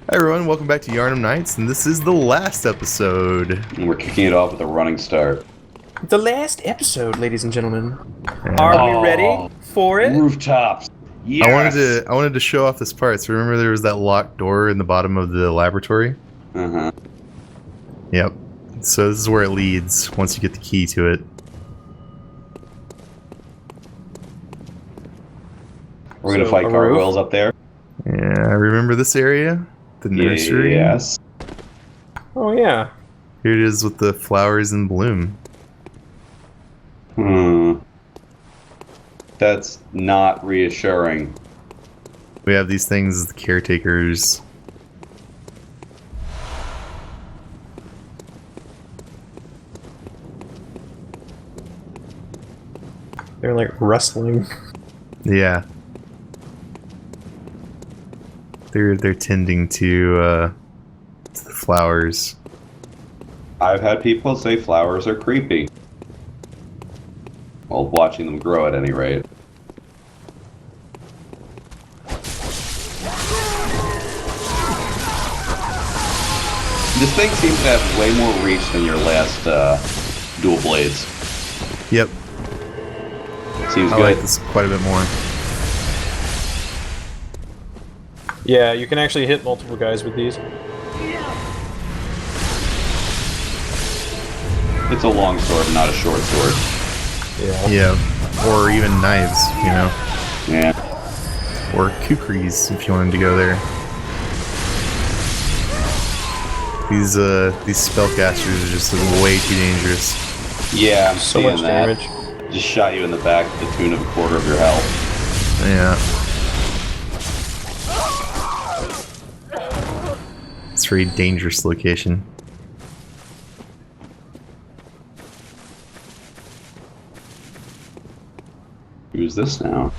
Hi everyone, welcome back to Yharnam Nights, and this is the last episode. And we're kicking it off with a running start. The last episode, ladies and gentlemen. Are we ready for it? Rooftops. Yes. I wanted to show off this part. So remember there was that locked door in the bottom of the laboratory? Uh-huh. Yep. So this is where it leads once you get the key to it. We're gonna fight gargoyles up there. Yeah, remember this area? The nursery? Yes. Oh, yeah. Here it is with the flowers in bloom. That's not reassuring. We have these things as the caretakers. They're like wrestling. Yeah. They're tending to the flowers. I've had people say flowers are creepy. Well, watching them grow at any rate. This thing seems to have way more reach than your last dual blades. Yep. Seems I good. like this quite a bit more. Yeah, you can actually hit multiple guys with these. It's a long sword, not a short sword. Yeah. Yeah. Or even knives, you know. Yeah. Or kukris, if you wanted to go there. These spellcasters are just way too dangerous. Yeah, I'm So seeing much that. damage. Just shot you in the back to the tune of a quarter of your health. Yeah. It's a very dangerous location. Who's this now?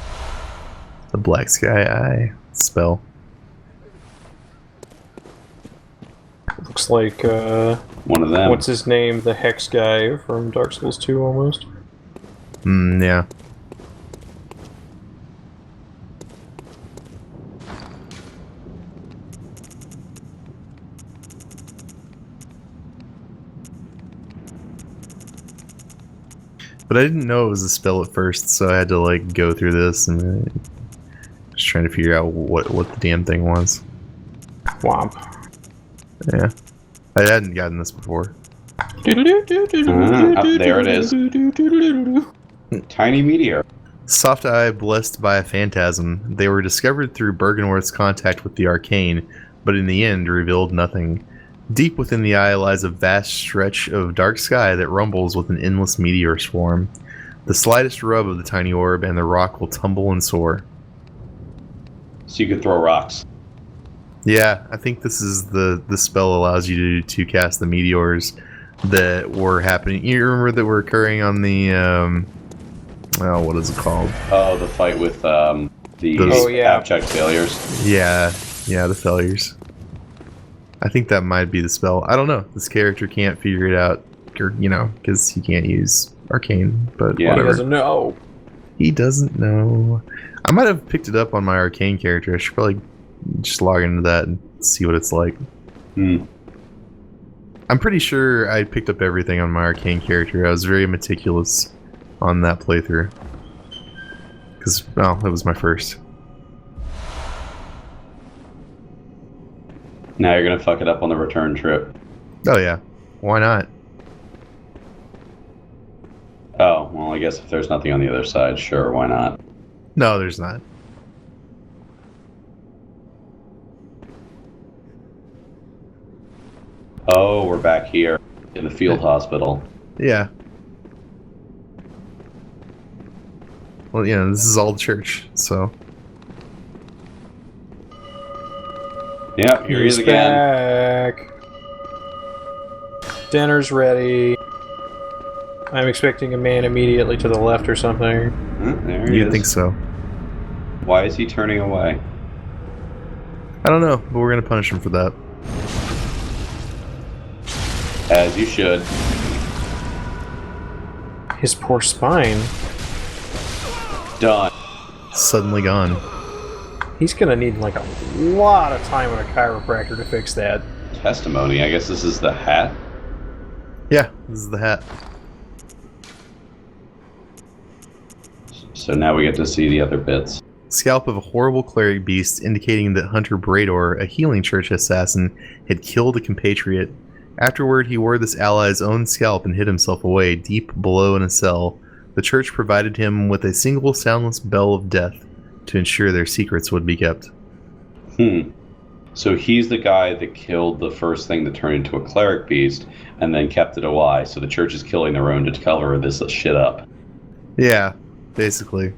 The Black Sky Eye spell. Looks like, One of them. what's his name? The Hex guy from Dark Souls 2, almost. Yeah. But I didn't know it was a spell at first, so I had to like go through this and just trying to figure out what the damn thing was. Womp. Yeah. I hadn't gotten this before. There it is. Tiny meteor. Soft Eye blessed by a phantasm. They were discovered through Bergenworth's contact with the arcane, but in the end revealed nothing. Deep within the eye lies a vast stretch of dark sky that rumbles with an endless meteor swarm. The slightest rub of the tiny orb and the rock will tumble and soar. So you could throw rocks. Yeah, I think this is the spell allows you to cast the meteors that were happening. You remember that were occurring on the what is it called? Oh, the fight with the abject failures. Yeah, the failures. I think that might be the spell. I don't know. This character can't figure it out, or, you know, because he can't use arcane. But Yeah. whatever. He doesn't know. He doesn't know. I might have picked it up on my arcane character. I should probably just log into that and see what it's like. I'm pretty sure I picked up everything on my arcane character. I was very meticulous on that playthrough. Because, well, it was my first. Now you're gonna fuck it up on the return trip. Oh yeah. Why not? Oh, well, I guess if there's nothing on the other side, sure, why not? No, there's not. Oh, we're back here in the field hospital. Yeah. Well, you know, this is all the church, so... Yep, here he is He's again. back. Dinner's ready. I'm expecting a man immediately to the left or something. There he You'd is. think so. Why is he turning away? I don't know, but we're gonna punish him for that. As you should. His poor spine. Done. Suddenly gone. He's gonna need like a lot of time with a chiropractor to fix that. Testimony. I guess this is the hat. Yeah, this is the hat. So now we get to see the other bits. Scalp of a horrible cleric beast indicating that Hunter Brador, a healing church assassin, had killed a compatriot. Afterward, he wore this ally's own scalp and hid himself away, deep below in a cell. The church provided him with a single soundless bell of death to ensure their secrets would be kept. So he's the guy that killed the first thing that turned into a cleric beast and then kept it away. So the church is killing their own to cover this shit up. Yeah, basically.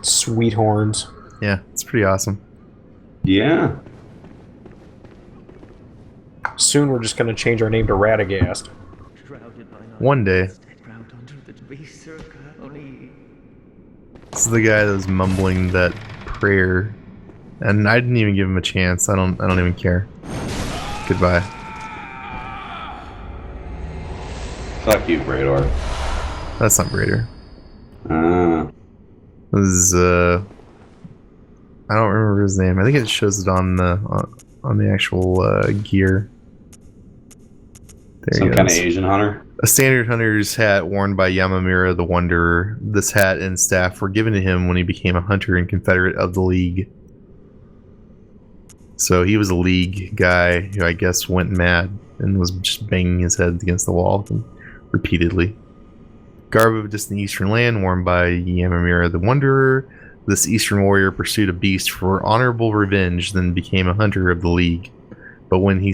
Sweet horns. Yeah, it's pretty awesome. Yeah. Soon we're just gonna change our name to Radagast. One day. This is the guy that was mumbling that prayer, and I didn't even give him a chance. I don't even care. Goodbye. Fuck you, Brador. That's not Brader. Ah. This is I don't remember his name. I think it shows it on the actual gear. There Some kind of Asian hunter? A standard hunter's hat worn by Yamamura the Wanderer. This hat and staff were given to him when he became a hunter and confederate of the League. So he was a League guy who I guess went mad and was just banging his head against the wall repeatedly. Garb of a distant eastern land worn by Yamamura the Wanderer. This eastern warrior pursued a beast for honorable revenge, then became a hunter of the League. But when he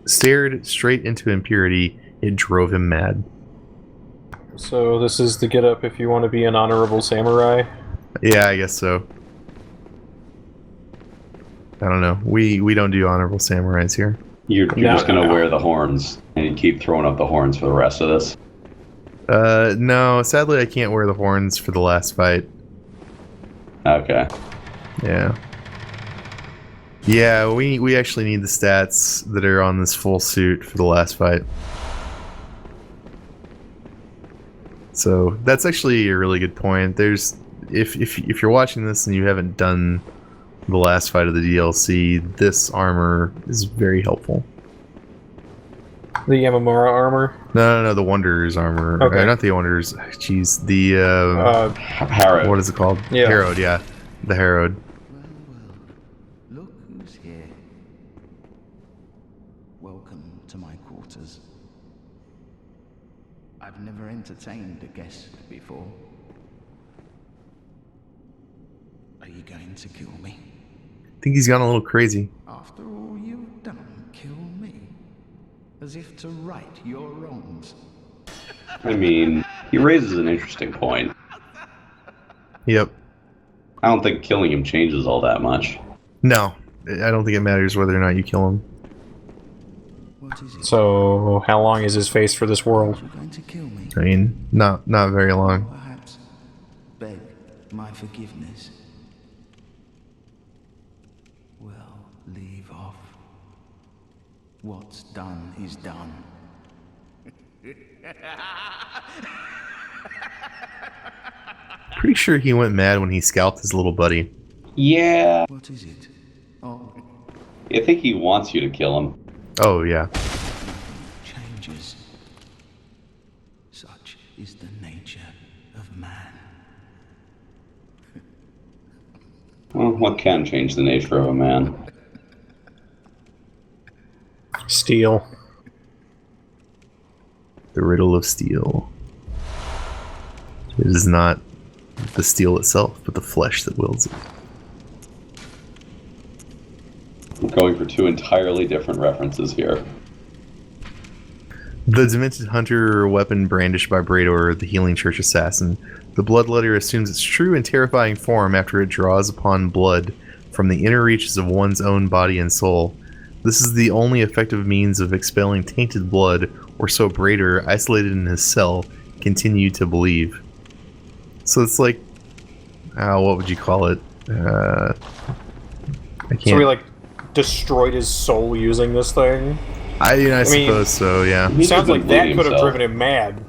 stared straight into impurity, it drove him mad. So this is the get-up if you want to be an honorable samurai? Yeah, I guess so. I don't know. We don't do honorable samurais here. You're just gonna wear the horns and you keep throwing up the horns for the rest of this? No, sadly I can't wear the horns for the last fight. Okay. Yeah. Yeah, we actually need the stats that are on this full suit for the last fight. So that's actually a really good point. There's if you're watching this and you haven't done the last fight of the DLC, this armor is very helpful. The Yamamura armor? No, the Wanderer's armor. Okay. Not the Wanderer's. Jeez, the Harrowed. what is it called? Yeah. Harrowed. Yeah, the Harrowed. Well, look who's here. Welcome to my quarters. I've never entertained a guest before. Are you going to kill me? I think he's gone a little crazy. After all you've done, kill me? As if to right your wrongs. I mean, he raises an interesting point. Yep. I don't think killing him changes all that much. No, I don't think it matters whether or not you kill him. What is it? So how long is his face for this world? You're going to kill me? I mean, not very long. Perhaps beg my forgiveness. Well, leave off. What's done is done. Pretty sure he went mad when he scalped his little buddy. Yeah. What is it? Oh, I think he wants you to kill him. Oh yeah. changes. Such is the nature of man. Well, what can change the nature of a man? Steel. The riddle of steel. It is not the steel itself, but the flesh that wields it. I'm going for two entirely different references here. The demented hunter weapon brandished by Brador, the healing church assassin. The bloodletter assumes its true and terrifying form after it draws upon blood from the inner reaches of one's own body and soul. This is the only effective means of expelling tainted blood, or so Brador, isolated in his cell, continued to believe. So it's like, what would you call it? I can't. So we like destroyed his soul using this thing? I mean, suppose so, yeah. He Sounds could like that bleed could have himself. driven him mad.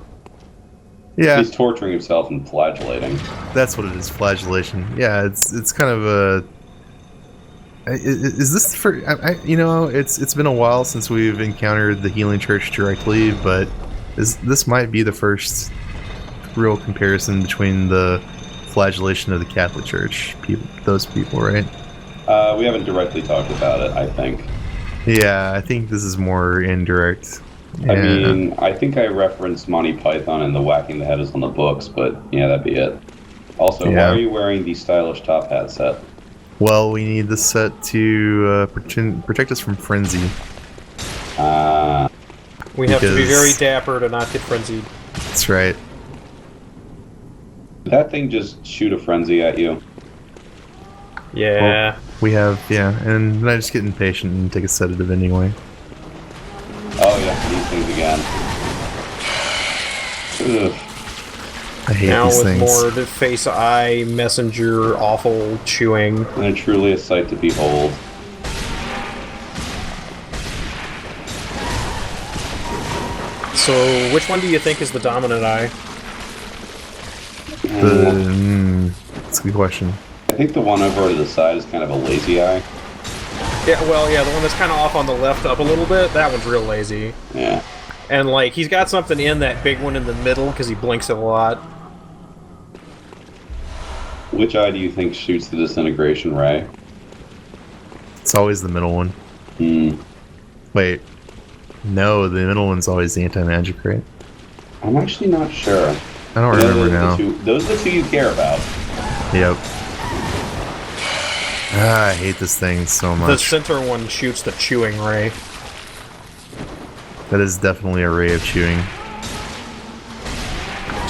Yeah, He's torturing himself and flagellating. that's what it is. Flagellation. Yeah, it's kind of a. Is this for? It's been a while since we've encountered the Healing Church directly, but this might be the first real comparison between the flagellation of the Catholic Church. Those people, right? We haven't directly talked about it, I think. Yeah, I think this is more indirect. I mean, I think I referenced Monty Python and the whacking the head is on the books, but yeah, that'd be it. Also, why are you wearing the stylish top hat set? Well, we need the set to protect us from frenzy. We have to be very dapper to not get frenzied. That's right. Did that thing just shoot a frenzy at you? Yeah. Well, we have, and then I just get impatient and take a sedative anyway. Oh yeah, these things again. Ugh. I hate now these with things. more the face eye messenger awful chewing. And truly a sight to behold. So which one do you think is the dominant eye? That's a good question. I think the one over to the side is kind of a lazy eye. Yeah, well, yeah, the one that's kind of off on the left up a little bit, that one's real lazy. Yeah. And, like, he's got something in that big one in the middle, because he blinks a lot. Which eye do you think shoots the disintegration ray? It's always the middle one. Wait. No, the middle one's always the anti-magic, right? I'm actually not sure. I don't remember now. Those are the two you care about. Yep. I hate this thing so much. The center one shoots the chewing ray. That is definitely a ray of chewing.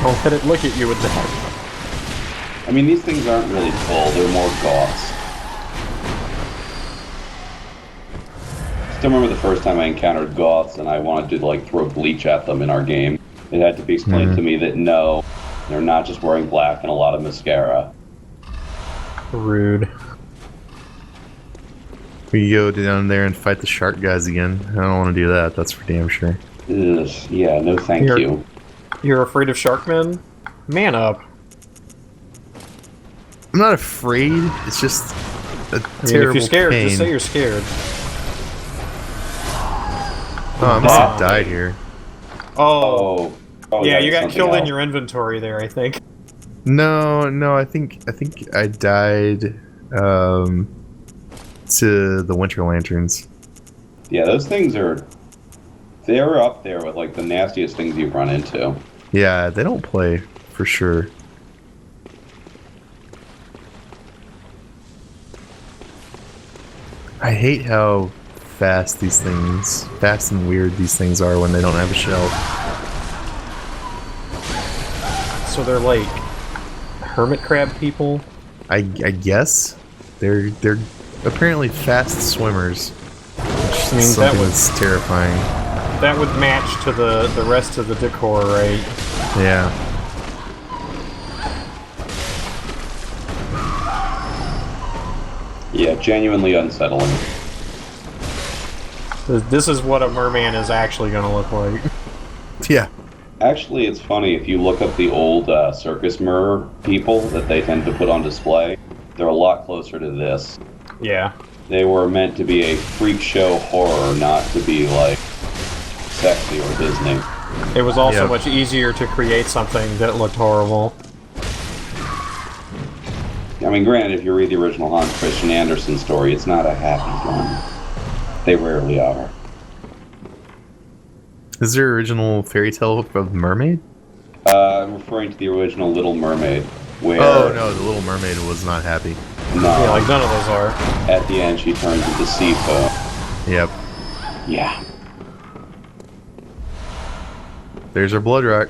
Don't let it look at you with that. I mean, these things aren't really full, they're more goths. Still remember the first time I encountered goths and I wanted to, like, throw bleach at them in our game. It had to be explained to me that no, they're not just wearing black and a lot of mascara. Rude. We go down there and fight the shark guys again. I don't want to do that, that's for damn sure. Ugh, yeah, no thank you. You're afraid of sharkmen? Man up. I'm not afraid, it's just a terrible if you're scared, pain. just say you're scared. Oh, I must have died here. Oh. Yeah, you got something killed in else. your inventory there, I think. No, I think I died to the winter lanterns. Yeah, those things they're up there with, like, the nastiest things you've run into. Yeah, they don't play, for sure. I hate how fast and weird these things are when they don't have a shell. So they're like hermit crab people? I guess they're apparently fast swimmers, which is something that's terrifying. That would match to the rest of the decor, right? Yeah. Yeah, genuinely unsettling. This is what a merman is actually going to look like. Yeah. Actually, it's funny, if you look up the old circus mer people that they tend to put on display, they're a lot closer to this. Yeah. They were meant to be a freak show horror, not to be, like, sexy or Disney. It was also much easier to create something that looked horrible. I mean, granted, if you read the original Hans Christian Andersen story, it's not a happy one. They rarely are. Is there original fairy tale of the mermaid? I'm referring to the original Little Mermaid, where... Oh no, the Little Mermaid was not happy. No, Yeah, like none of those are. at the end she turns into sea foam. Yep. Yeah. There's our blood rock.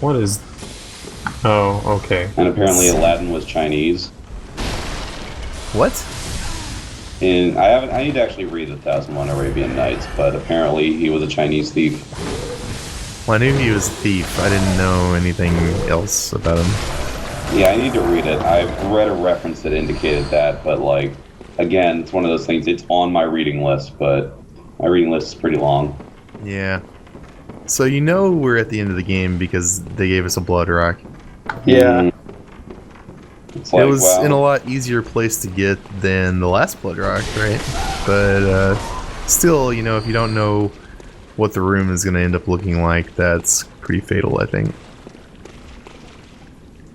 What is... Oh, okay. And apparently Aladdin was Chinese. What? And I need to actually read the 1001 Arabian Nights, but apparently he was a Chinese thief. Well, I knew he was a thief. I didn't know anything else about him. Yeah, I need to read it. I've read a reference that indicated that, but, like, again, it's one of those things, it's on my reading list, but my reading list is pretty long. Yeah. So you know we're at the end of the game because they gave us a blood rock. Yeah. It's like, It was wow. in a lot easier place to get than the last blood rock, right? But still, you know, if you don't know what the room is going to end up looking like, that's pretty fatal, I think.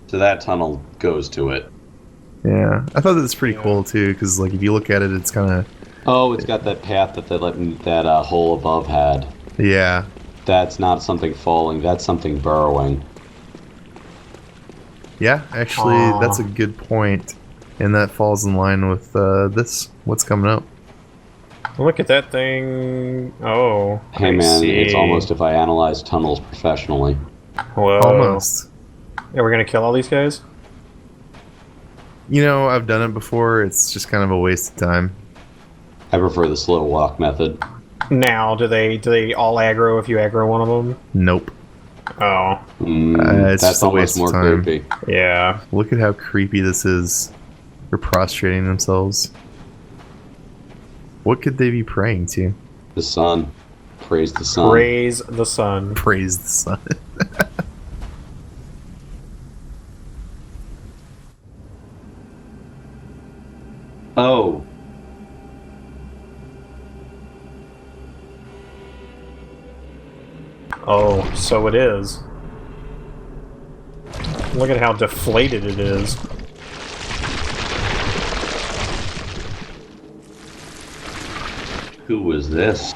So that tunnel goes to it. Yeah, I thought that was pretty cool too, because like if you look at it, it's kind of Oh, it's got that path that that hole above had. yeah. That's not something falling. That's something burrowing. Yeah, actually, that's a good point, and that falls in line with this. What's coming up? Look at that thing. Oh, Hey I man, see. it's almost if I analyze tunnels professionally. Whoa. Almost. Are we gonna kill all these guys? You know, I've done it before. It's just kind of a waste of time. I prefer the slow walk method. Now, do they all aggro if you aggro one of them? Nope. Oh, It's That's just a almost waste of more time. creepy. yeah. Look at how creepy this is. They're prostrating themselves. What could they be praying to? The sun. Praise the sun. Praise the sun. Praise the sun. Oh. Oh, so it is. Look at how deflated it is. Who was this?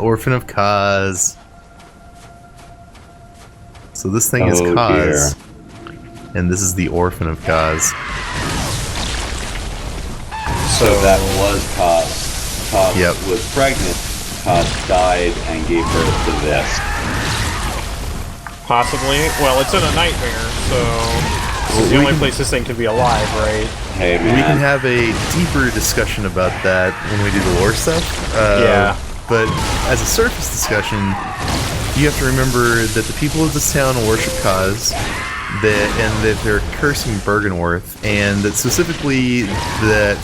Orphan of Kaz. So this thing is Oh, Kaz, and this is the Orphan of Kaz. So that was Kaz. Kaz was pregnant. Kaz died and gave birth to this. Possibly. Well, it's in a nightmare, so this is the only place this thing could be alive, right? Hey man. We can have a deeper discussion about that when we do the lore stuff. Yeah. But as a surface discussion, you have to remember that the people of this town worship Kaz, and that they're cursing Bergenworth, and that specifically that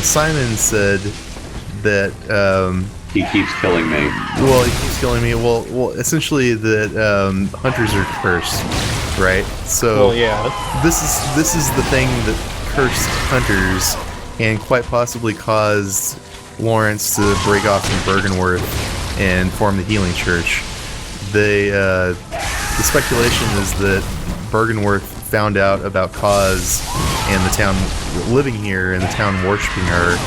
Simon said that he keeps killing me. well, he keeps killing me. Well, essentially that hunters are cursed, right? So Well, yeah. this is the thing that cursed hunters and quite possibly caused Lawrence to break off from Bergenworth and form the Healing Church. The speculation is that Bergenworth found out about Kaz and the town living here and the town worshiping her,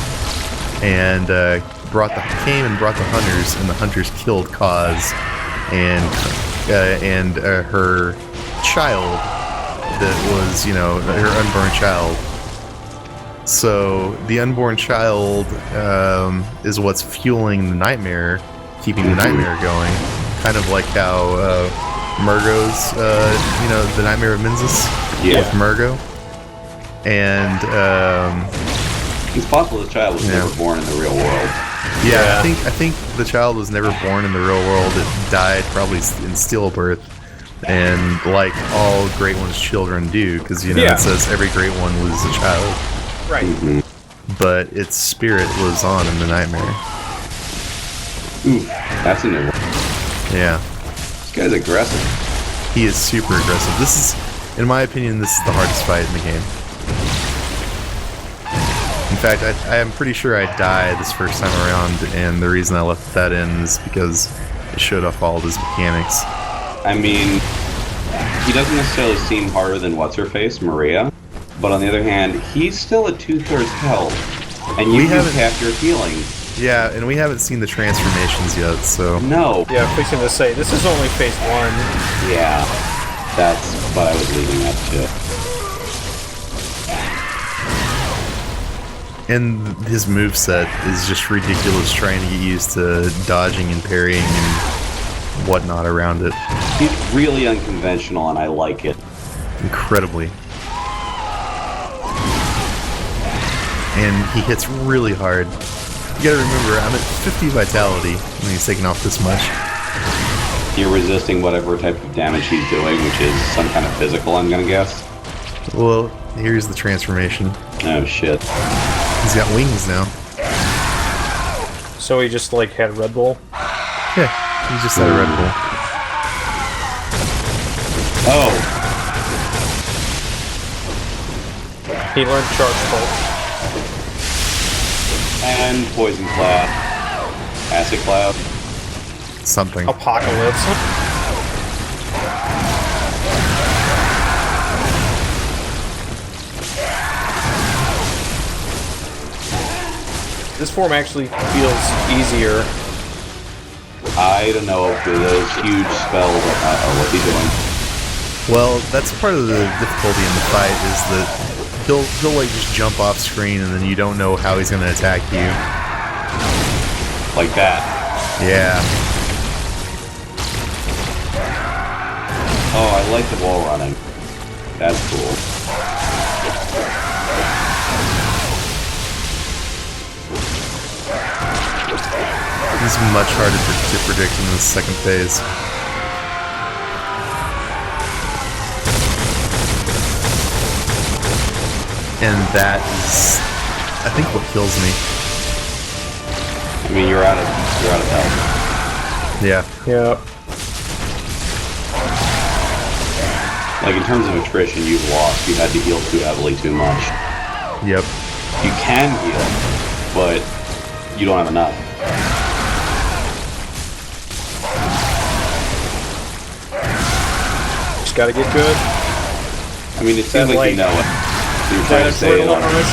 and came and brought the hunters, and the hunters killed Kaz and her child that was, you know, her unborn child. So the unborn child is what's fueling the nightmare, keeping the nightmare going. Kind of like how Murgo's, you know, the Nightmare of Mensis with Murgo. And It's possible the child was never born in the real world. yeah, I think the child was never born in the real world. It died probably in stillbirth, and like all Great One's children do, because you know it says every Great One loses a child. Right. But its spirit lives on in the nightmare. Ooh, that's a new one. Yeah. This guy's aggressive. He is super aggressive. This is, in my opinion, this is the hardest fight in the game. In fact, I am pretty sure I died this first time around, and the reason I left that in is because it showed off all of his mechanics. I mean, he doesn't necessarily seem harder than What's-Her-Face, Maria, but on the other hand, he's still at 2/3 health, and you can cap your healing. Yeah, and we haven't seen the transformations yet, so... No. Yeah, I'm fixing to say, this is only phase 1. Yeah. But I was losing that shit. And his moveset is just ridiculous, trying to get used to dodging and parrying and whatnot around it. It's really unconventional, and I like it. Incredibly. And he hits really hard. You gotta remember, I'm at 50 vitality when he's taking off this much. You're resisting whatever type of damage he's doing, which is some kind of physical, I'm gonna guess. Well, here's the transformation. Oh shit. He's got wings now. So he just, like, had Red Bull? Yeah, he just had a Red Bull. Oh! He learned Charge Pulse. And Poison Cloud. Acid Cloud. Something. Apocalypse. This form actually feels easier. I don't know if those huge spells are what he's doing. Well, that's part of the difficulty in the fight, is that he'll like just jump off screen and then you don't know how he's gonna attack you. Like that. Yeah. Oh, I like the wall running. That's cool. He's much harder to predict in the second phase. And that is, I think, what kills me. I mean, you're out of health. Yeah. Yeah. Like, in terms of attrition, you've lost. You've had to heal too heavily too much. Yep. You can heal, but you don't have enough. Just gotta get good. I mean, it seems like you know it. You're trying to stay in on it.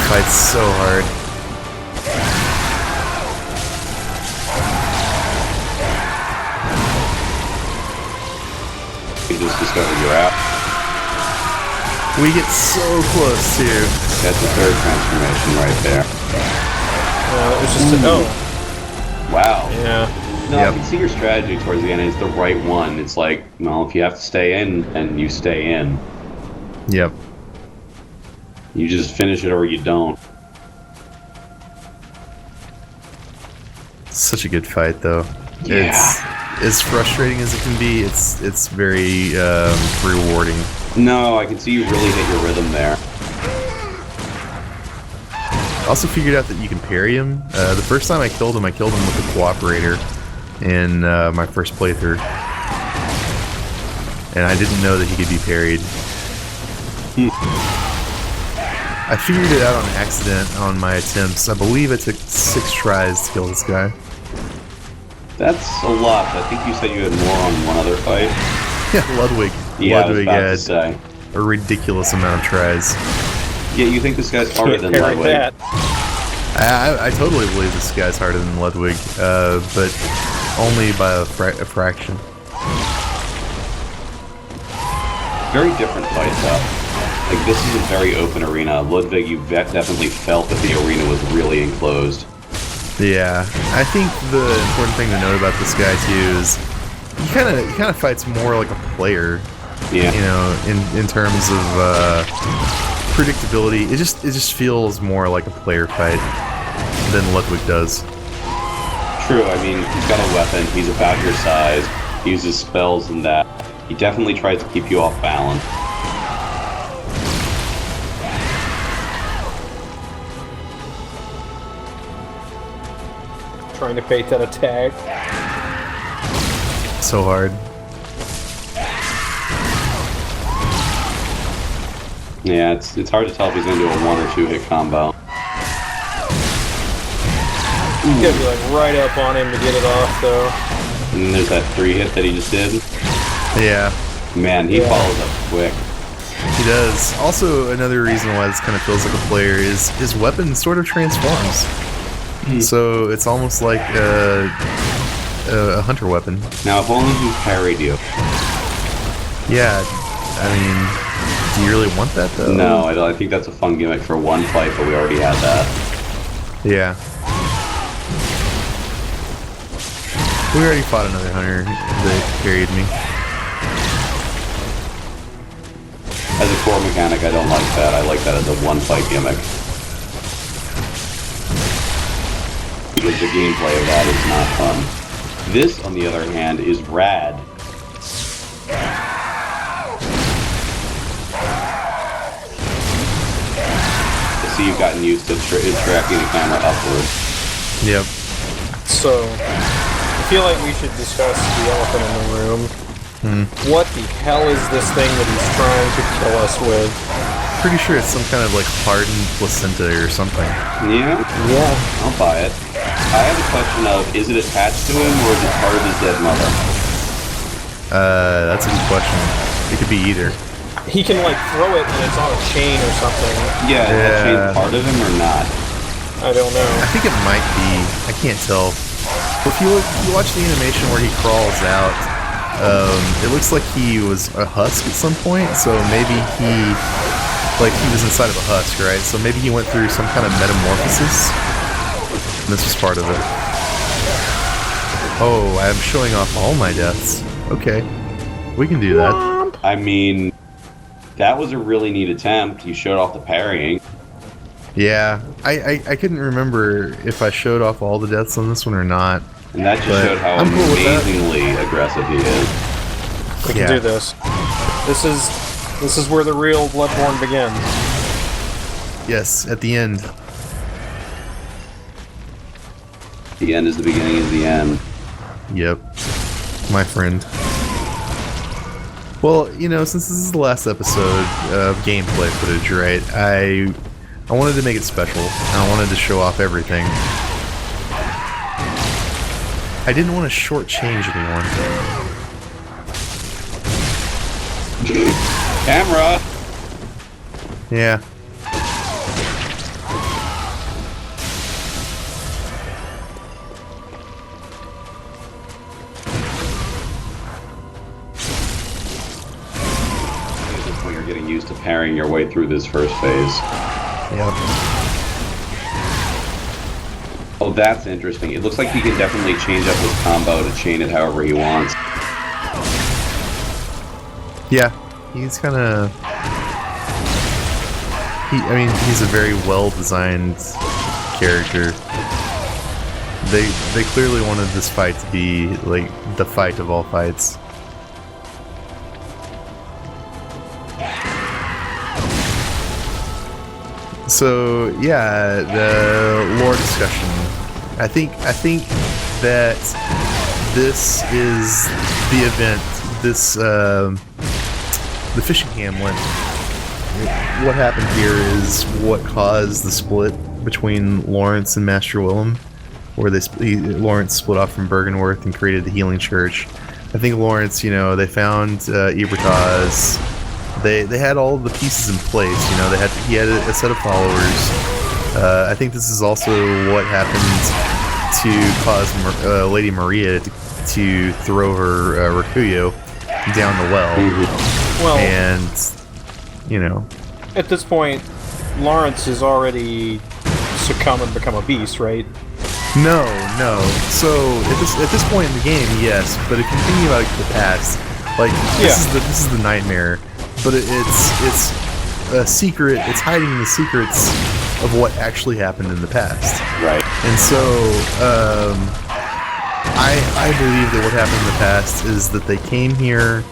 Fights so hard. You just discovered your app. We get so close too. That's the third transformation right there. It was just oh. Wow. Yeah. No, Yep. I can see your strategy towards the end. It's the right one. It's like, well, if you have to stay in, and you stay in. Yep. You just finish it or you don't. Such a good fight, though. Yeah. It's as frustrating as it can be. It's very rewarding. No, I can see you really hit your rhythm there. I also figured out that you can parry him. The first time I killed him with a cooperator in my first playthrough. And I didn't know that he could be parried. I figured it out on accident on my attempts. I believe it took 6 tries to kill this guy. That's a lot. I think you said you had more on one other fight. Yeah, Ludwig. Yeah, Ludwig I had was about to say. a ridiculous amount of tries. Yeah, you think this guy's harder than Parry Ludwig? that. I totally believe this guy's harder than Ludwig, but only by a fraction. Very different fight, though. Like, this is a very open arena. Ludwig, you definitely felt that the arena was really enclosed. Yeah, I think the important thing to note about this guy too is he kind of fights more like a player. Yeah. You know, in terms of predictability, it just feels more like a player fight than Ludwig does. True, I mean, he's got a weapon, he's about your size, he uses spells and that. He definitely tries to keep you off balance. Trying to bait that attack. So hard. Yeah, it's hard to tell if he's gonna do a 1 or 2 hit combo. You gotta be like right up on him to get it off, though. And then there's that 3 hit that he just did. Yeah, Man, he follows up quick. he does. Also, another reason why this kind of feels like a player is his weapon sort of transforms. So it's almost like a hunter weapon. Now, if only he parried you. Yeah, I mean, do you really want that though? No, I don't. I think that's a fun gimmick for one fight, but we already had that. Yeah. We already fought another hunter that carried me. As a core mechanic, I don't like that. I like that as a one-fight gimmick. Because the gameplay of that is not fun. This, on the other hand, is rad. I see you've gotten used to tracking the camera upward. Yep. So, I feel like we should discuss the elephant in the room. What the hell is this thing that he's trying to kill us with? Pretty sure it's some kind of like hardened placenta or something. Yeah? Yeah. I'll buy it. I have a question of, is it attached to him, or is it part of his dead mother? That's a good question. It could be either. He can like throw it and it's on a chain or something. Yeah, is that chain part of him or not? I don't know. I think it might be. I can't tell. If you watch the animation where he crawls out, it looks like he was a husk at some point, so maybe he was inside of a husk, right? So maybe he went through some kind of metamorphosis, and this was part of it. Oh, I'm showing off all my deaths. Okay, we can do that. I mean, that was a really neat attempt. You showed off the parrying. Yeah, I couldn't remember if I showed off all the deaths on this one or not. And that just But showed how I'm cool with that. amazingly aggressive he is. We can do this. This is where the real Bloodborne begins. Yes, at the end. The end is the beginning of the end. Yep, my friend. Well, you know, since this is the last episode of gameplay footage, right, I wanted to make it special. I wanted to show off everything. I didn't want to shortchange anyone. Camera! Yeah. At this point, you're getting used to parrying your way through this first phase. Yep. Oh, that's interesting. It looks like he can definitely change up his combo to chain it however he wants. Yeah, he's kind of... I mean, he's a very well-designed character. They clearly wanted this fight to be, like, the fight of all fights. So, yeah, the lore discussion. I think that this is the event, the fishing hamlet. What happened here is what caused the split between Lawrence and Master Willem, where Lawrence split off from Bergenworth and created the Healing Church. I think Lawrence, you know, they found Ebertaz. They had all the pieces in place. You know, he had a set of followers. I think this is also what happened to cause Lady Maria to throw her Rakuyo down the well. Well, and you know, at this point, Lawrence has already succumbed and become a beast, right? No. So at this point in the game, yes. But if you think about the past, like this is the nightmare. But it's a secret. It's hiding the secrets of what actually happened in the past. Right. And so, I believe that what happened in the past is that they came here.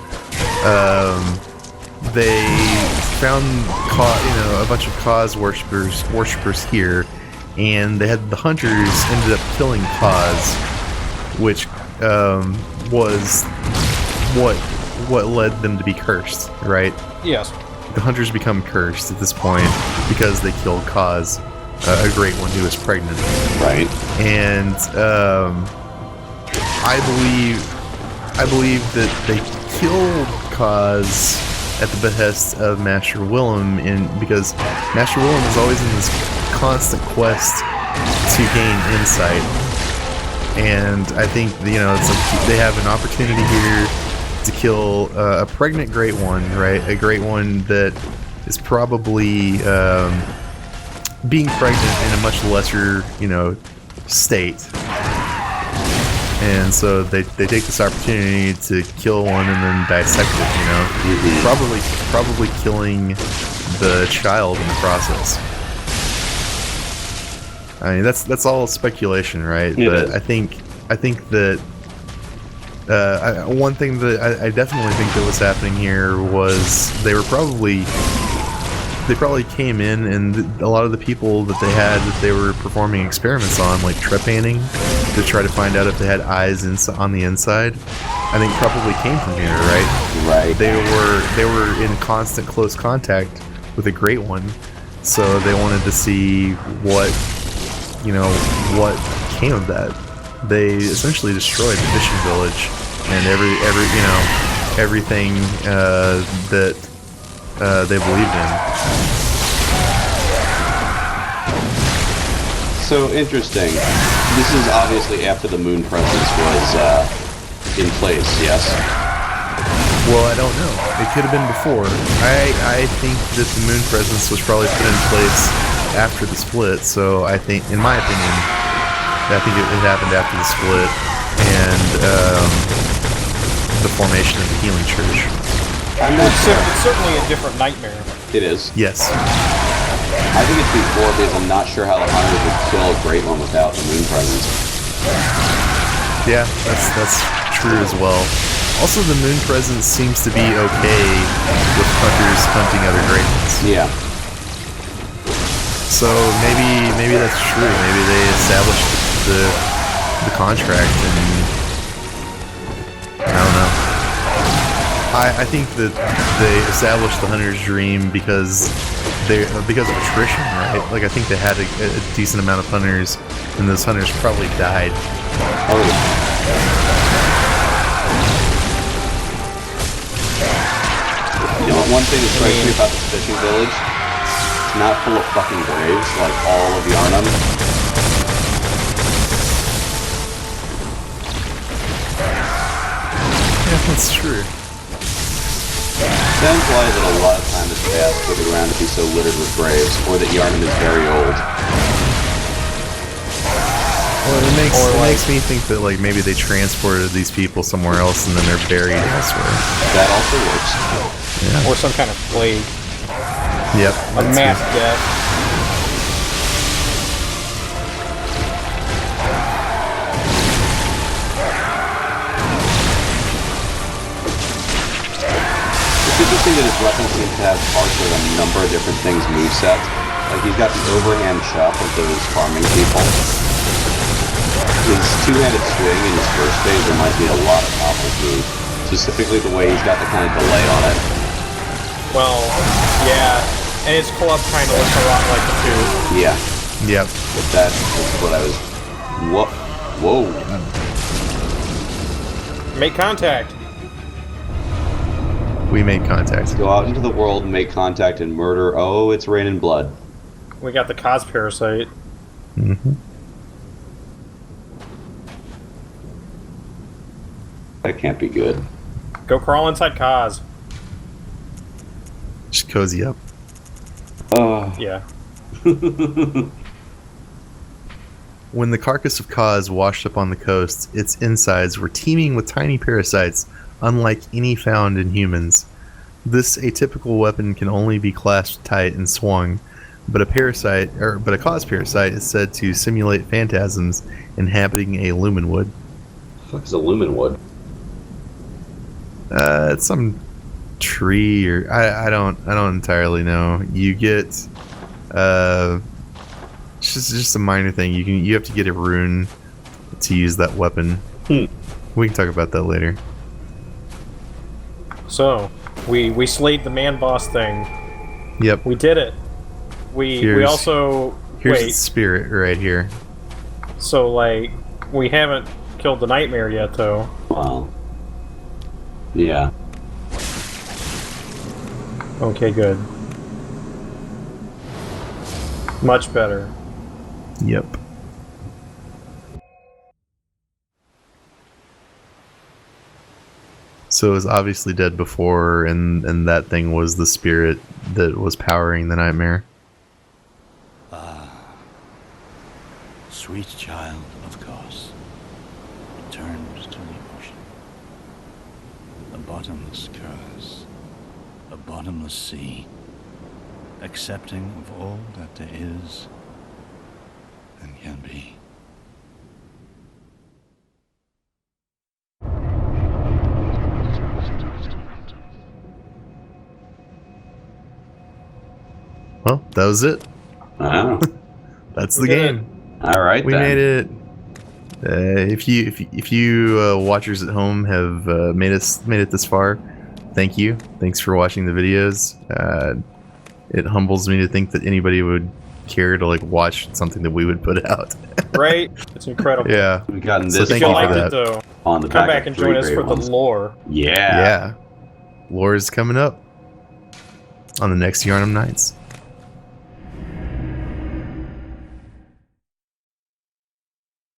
They found a bunch of Kaz worshippers here, and they had the hunters ended up killing Kaz, which was what led them to be cursed, right? Yes. The hunters become cursed at this point because they killed Kaz, a great one who was pregnant. Right. And I believe that they killed Kaz at the behest of Master Willem, because Master Willem is always in this constant quest to gain insight. And I think, you know, it's like they have an opportunity here to kill a pregnant Great One, right? A Great One that is probably being pregnant in a much lesser, you know, state. And so they take this opportunity to kill one and then dissect it, you know? Probably killing the child in the process. I mean, that's all speculation, right? It but is. I think that one thing that I definitely think that was happening here was they probably came in, and a lot of the people that they had that they were performing experiments on, like trepanning to try to find out if they had eyes on the inside, I think probably came from here, right? Right. They were in constant close contact with a Great One, so they wanted to see what came of that. They essentially destroyed the fishing village and everything that they believed in. So interesting. This is obviously after the moon presence was in place, yes? Well, I don't know. It could have been before. I think that the moon presence was probably put in place after the split, so I think, in my opinion, I think it happened after the split and the formation of the Healing Church. It's certainly a different nightmare. It is. Yes. I think it's before, because I'm not sure how the Hunters would kill a Great One without the moon presence. Yeah, that's true as well. Also, the moon presence seems to be okay with hunters hunting other Great Ones. Yeah. So maybe that's true. Maybe they established the contract, and I don't know. I think that they established the Hunter's Dream because of attrition, right? Like, I think they had a decent amount of hunters, and those hunters probably died. Oh, yeah. You know, one thing that strikes me about this fishing village, it's not full of fucking graves like all of Yharnam. Yeah, that's true. That implies that a lot of time has passed for the ground to be so littered with graves, or that Yharnam is very old. Well, it makes me think that, like, maybe they transported these people somewhere else and then they're buried elsewhere. That also works. Yeah. Or some kind of plague. Yep. A mass death. It's interesting that his weapon seems to have parts with a number of different things moveset. Like, he's got the overhand chop with those farming people. His two-handed swing in his first phase reminds me a lot of Apple's move. Specifically the way he's got the kind of delay on it. Well, yeah. And his club kind of looks a lot like the two. Yeah. Yep. But that's what I was... Whoa. Make contact. We made contact. Go out into the world, make contact, and murder. Oh, it's raining blood. We got the Cos parasite. Mm-hmm. That can't be good. Go crawl inside Cos. Just cozy up. Oh. Yeah. When the carcass of Kaz washed up on the coast, its insides were teeming with tiny parasites, unlike any found in humans. This atypical weapon can only be clasped tight and swung, but a Kaz parasite is said to simulate phantasms inhabiting a lumen wood. What the fuck is a lumen wood? It's some tree, or I don't entirely know. You get just a minor thing. You have to get a rune to use that weapon. We can talk about that later. So, we slayed the man boss thing. Yep. We did it. We also... Here's wait, its spirit right here. so, like, we haven't killed the nightmare yet, though. Wow. Yeah. Okay, good. Much better. Yep. So it was obviously dead before, and that thing was the spirit that was powering the nightmare. Sweet child of Kos returns to the ocean. A bottomless curse, a bottomless sea, accepting of all that there is and can be. Well, that was it. Oh. That's the We did game. All right, We then. made it. If you watchers at home have made it this far, thank you. Thanks for watching the videos. It humbles me to think that anybody would care to like watch something that we would put out. Right? It's incredible. Yeah. We've gotten So this thank If you you for liked that. it, though, on the come back back of and 3 join us great for the ones. lore. Yeah. Yeah. Lore is coming up on the next Yharnam Nights.